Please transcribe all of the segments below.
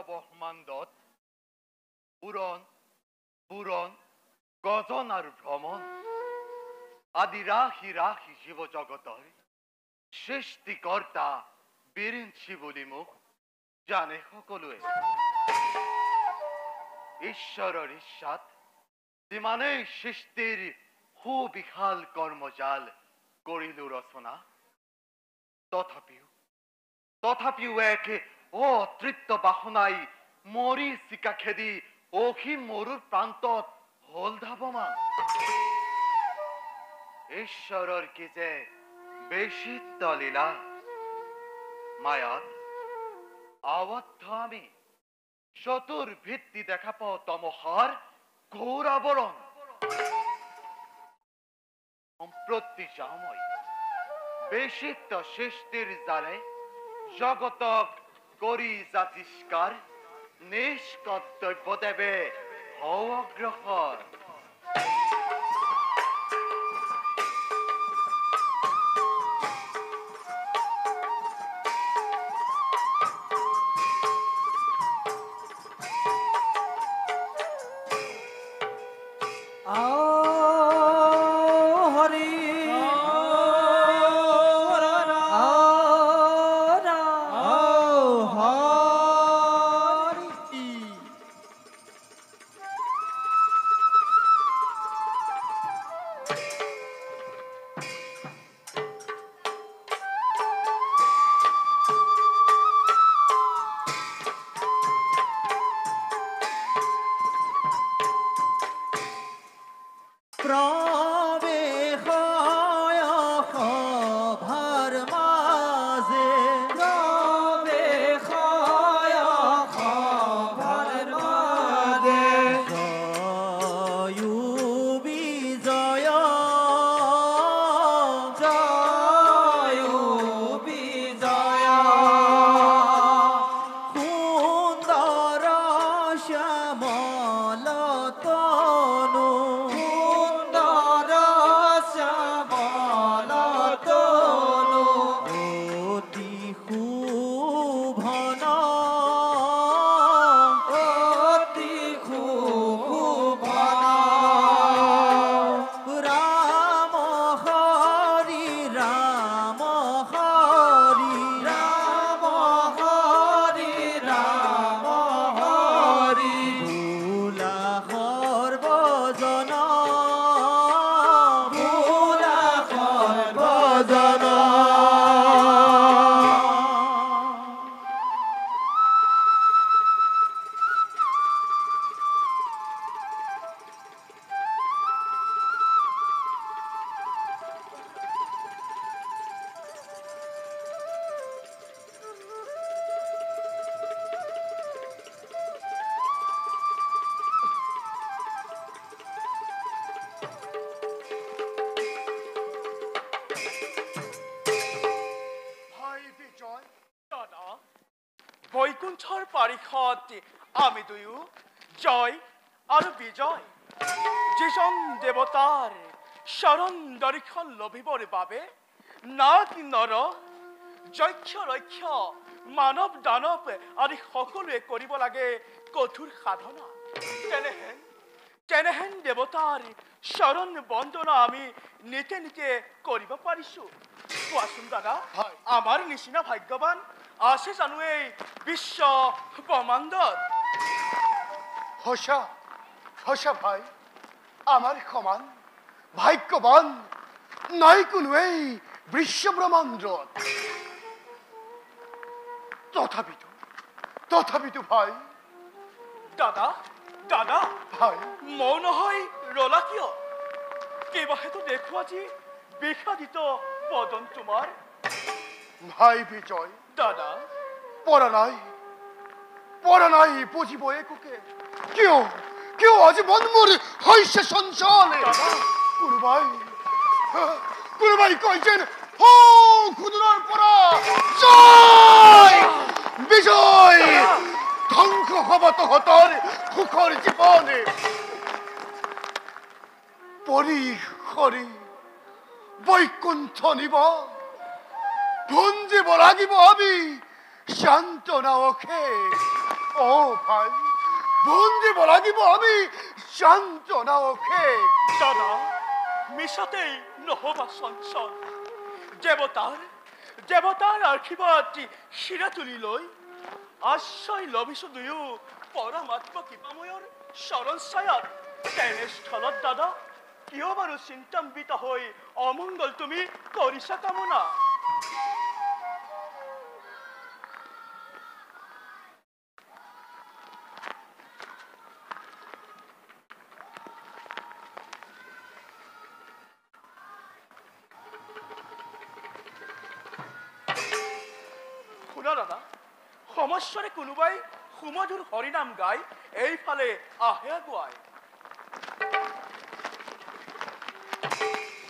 ব্ৰহ্মাণ্ডত পুৰণ পুৰণ গজন আৰু ভ্ৰমণ আদি ৰাশি ৰাশি জীৱ জগতৰ সৃষ্টিকৰ্তা বিৰিঞ্চি বুলি মোক জানে সকলোৱে। ঈশ্বৰৰ ইচ্ছাত যিমানেই সৃষ্টিৰ সুবিশাল কৰ্মজাল কৰিলো ৰচনা, তথাপিও এক অতৃপ্ত বাসনাই মৰীচিকা খেদি অসীম মৰুৰ প্ৰান্তত হল ধাৱমান। ঈশ্বৰৰ কি যে বেচিত্ত লীলা, মায়াত আবদ্ধ আমি চতুর্ভিত্তি দেখা পাও তমসার ঘোর আবরণ। সম্প্রতি যামই বেচিত্ত সৃষ্টির জালে জগতক করি জাতিষ্কার, নিষ্কর্তব্য দেবে হও অগ্রসর। বৈকুণ্ঠৰ পাৰিষদ আমি দুয়ো জয় আৰু বিজয়, যিজন দেৱতাৰ শৰণ দৰ্শন লভিবৰ বাবে নাগ নৰ যক্ষ ৰক্ষ মানৱ দানৱ আদি সকলোৱে কৰিব লাগে কঠোৰ সাধনা। তেনেহেন দেৱতাৰ শৰণ বন্দনা আমি নিতে নিতে কৰিব পাৰিছো। কোৱাচোন দাদা, আমাৰ নিচিনা ভাগ্যৱান আছে জানো এই বিশ্ব ব্ৰহ্মাণ্ডত? হসা ভাই, আমাৰ সমান ভাগ্যবান নাই কোনো এই বিশ্ব ব্ৰহ্মাণ্ডত। তথাপিতো ভাই। দাদা ভাই, মৌন হৈ ৰলা কিয়? কেইবাহেতো দেখো আজি বিষাদিত বদন তোমাৰ। ভাই বিজয়, দাদা পড়া নাই বুঝিব এককে। কেউ আজ মন মোর হইছে সঞ্চলে। কোনোবাই কইছেন হো খুদুরার পরা জয় বিজয়, ধ্বংস হব তহতর সুখর জীবনে। পরিহরি বৈকুণ্ঠ নিব ভঞ্জিব লাগিব আমি সান্ত্বনা ওকে। ও ভাই, বন্দি বলাগিব আমি সান্ত্বনা ওকে। দাদা মিছাতেই নহবা চঞ্চল। দেৱতাৰ আশীৰ্বাদ শিৰা তুলি লৈ আশ্ৰয় লভিছো দুয়ো পৰমাত্ম কৃপাময়ৰ চৰণ ছায়াত। তেনেস্থলত দাদা কিয় বাৰু চিন্তান্বিত হৈ অমংগল তুমি কৰিছা কামনা? শুনা দাদা, সমস্যাৰে কোনোবাই সুমধুৰ হৰিনাম গাই এইফালে আহে আগুৱাই।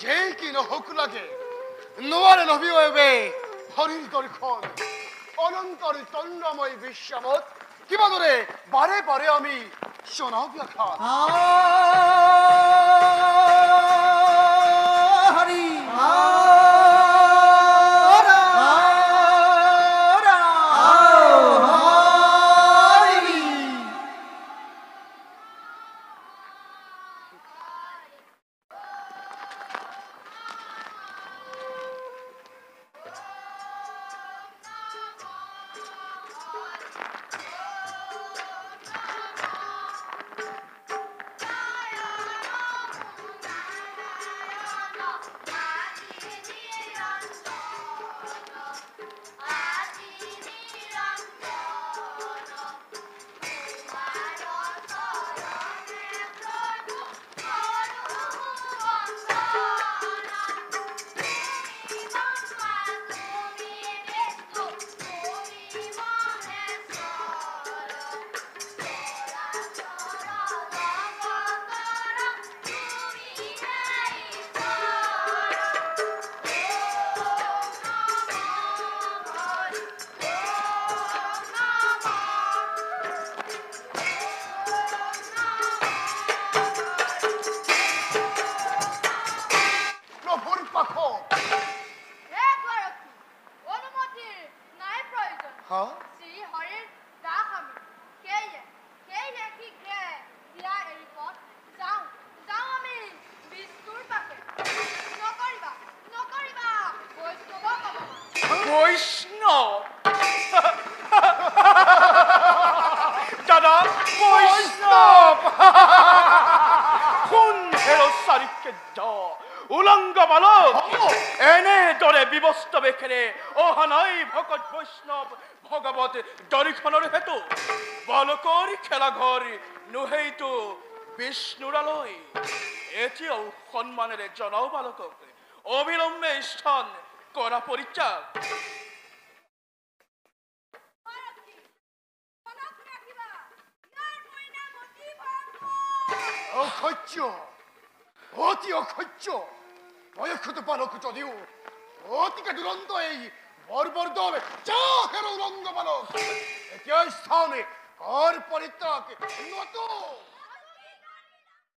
যেই কি নহওক লাগে নোৱাৰে নভিবে হৰিৰ দৰ্শন অনন্তৰ চন্দ্ৰময় বিশ্বামত কিবা দৰে বাৰে বাৰে আমি জনাও ব্যাখ্যা। বৈষ্ণৱ দাদা, বৈষ্ণৱ কোন চাৰিকেদ্য উলংগ বালক এনেদৰে বিবস্ত বেখেৰে অহা নাই ভকত বৈষ্ণৱ ভগৱত দৰ্শনৰ হেতু। বালকৰ খেলাঘৰ নোহেইতো বিষ্ণুৰালয়। এতিয়াও সন্মানেৰে জনাও বালকক অবিলম্বে স্থান কৰা পৰিত্যাগ। অসহ্য, অতি অসহ্য। বয়স্কত বালক যদিও অতিকে দুৰন্ত এই বৰ্বৰ দল চাহেৰ উলংগ বালক এতিয়া স্থানে কৰ পৰিত্যাগ নতুন